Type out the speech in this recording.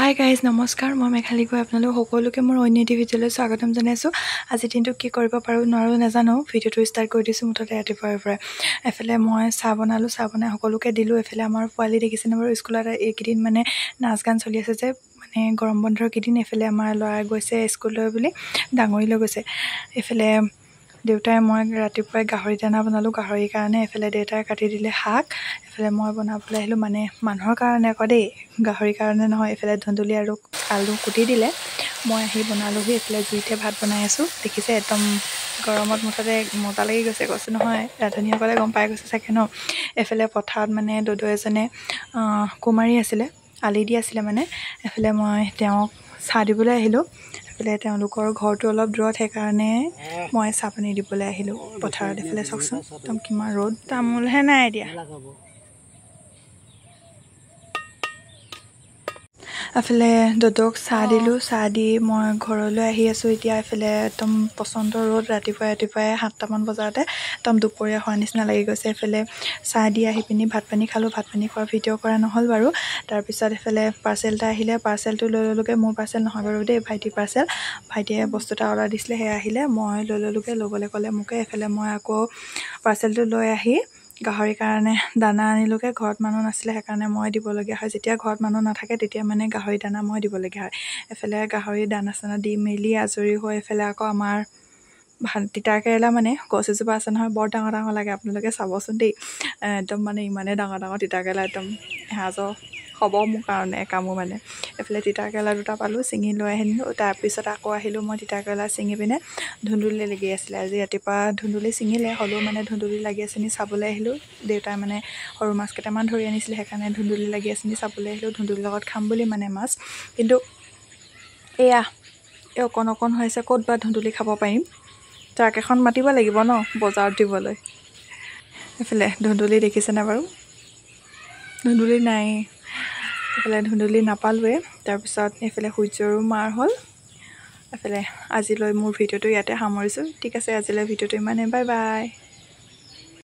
Hi guys নমস্কাৰ মই মেঘালী গৈ আপোনালোক সকলোকে মোৰ অন্য এটি ভিডিঅ'লৈ স্বাগতম জনাইছোঁ। আজি দিনটো কি কৰিব পাৰোঁ নোৱাৰোঁ নাজানো, ভিডিঅ'টো ষ্টাৰ্ট কৰি দিছোঁ মুঠতে ৰাতিপুৱাৰ পৰাই। এফালে মই চাহ বনালোঁ, চাহ বনাই সকলোকে দিলোঁ। এফালে আমাৰ পোৱালি দেখিছেনে বাৰু, স্কুলত এইকেইদিন মানে নাচ গান চলি আছে যে, মানে গৰম বন্ধৰ কেইদিন। এফালে আমাৰ ল'ৰা গৈছে স্কুললৈ বুলি, ডাঙৰীলৈ গৈছে। এফালে দেউতাই মই ৰাতিপুৱাই গাহৰি দানা বনালোঁ গাহৰিৰ কাৰণে। এফালে দেউতাই কাটি দিলে শাক, এফালে মই বনাবলৈ আহিলোঁ, মানে মানুহৰ কাৰণে আকৌ দেই, গাহৰিৰ কাৰণে নহয়। এফালে ধুন্দুলি আৰু আলু কুটি দিলে, মই আহি বনালোঁহি। এইফালে জুইতে ভাত বনাই আছোঁ, দেখিছে একদম গৰমত মুঠতে মজা লাগি গৈছে, কৈছোঁ নহয়। ৰান্ধনীসকলে গম পাই গৈছে চাগে ন। এফালে পথাৰত মানে দদৌ এজনে কুমাৰী আছিলে, আলি দি আছিলে মানে। এফালে মই তেওঁক চাহ দিবলৈ আহিলোঁ। এফালে তেওঁলোকৰ ঘৰটো অলপ দূৰত, সেইকাৰণে মই চাহ পানী দিবলৈ আহিলোঁ পথাৰত। এফালে চাওকচোন একদম কিমান ৰ'দ, তামোলহে নাই এতিয়া। এফালে দদৌক চাহ দিলোঁ, চাহ দি মই ঘৰলৈ আহি আছোঁ এতিয়া। এফালে একদম পচন্দ ৰ'দ, ৰাতিপুৱাই 7টামান বজাতে একদম দুপৰীয়া হোৱাৰ নিচিনা লাগি গৈছে। এফালে চাহ দি আহি পিনি ভাত পানী খালোঁ। ভাত পানী খোৱাৰ ভিডিঅ' কৰা নহ'ল বাৰু। তাৰপিছত এফালে পাৰ্চেল এটা আহিলে, পাৰ্চেলটো লৈ ল'লোগৈ। মোৰ পাৰ্চেল নহয় বাৰু দেই, ভাইটিৰ পাৰ্চেল। ভাইটিয়ে বস্তু এটা অৰ্ডাৰ দিছিলে, সেয়া আহিলে, মই লৈ ল'লোগৈ। ল'বলৈ ক'লে মোকে। এফালে মই আকৌ পাৰ্চেলটো লৈ আহি গাহৰিৰ কাৰণে দানা আনিলোগৈ। ঘৰত মানুহ নাছিলে, সেইকাৰণে মই দিবলগীয়া হয়। যেতিয়া ঘৰত মানুহ নাথাকে তেতিয়া মানে গাহৰি দানা মই দিবলগীয়া হয়। এফালে গাহৰি দানা চানা দি মেলি আজৰি হৈ এফালে আকৌ আমাৰ তিতা কেৰেলা, মানে গছ এজোপা আছে নহয়, বৰ ডাঙৰ ডাঙৰ লাগে, আপোনালোকে চাবচোন দেই। একদম মানে ইমানেই ডাঙৰ ডাঙৰ তিতা কেৰেলা, একদম এসাঁজৰ হ'ব মোৰ কাৰণে একামো মানে। এফালে তিতা কেৰেলা দুটা পালোঁ, ছিঙি লৈ আহিলোঁ। তাৰপিছত আকৌ আহিলোঁ মই তিতা কেৰেলা ছিঙি পিনে ধুন্দুলি লাগি আছিলে। আজি ৰাতিপুৱা ধুন্দুলি ছিঙিলে, হ'লেও মানে ধুন্দুলি লাগি আছে নি চাবলৈ আহিলোঁ। দেউতাই মানে সৰু মাছ কেইটামান ধৰি আনিছিলে, সেইকাৰণে ধুন্দুলি লাগি আছে নি চাবলৈ আহিলোঁ। ধুন্দুলিৰ লগত খাম বুলি মানে মাছ, কিন্তু এয়া এই অকণ অকণ হৈছে, ক'ত বা ধুন্দুলি খাব পাৰিম। ট্ৰাক এখন মাতিব লাগিব ন বজাৰত দিবলৈ। এইফালে ধুন্দুলি দেখিছেনে বাৰু, ধুন্দুলি নাই। এইফালে ধুন্দুলি নাপালোৱে। তাৰপিছত এইফালে সূৰ্যৰো মাৰ হ'ল। এইফালে আজিলৈ মোৰ ভিডিঅ'টো ইয়াতে সামৰিছোঁ। ঠিক আছে, আজিলৈ ভিডিঅ'টো ইমানেই, বাই বাই।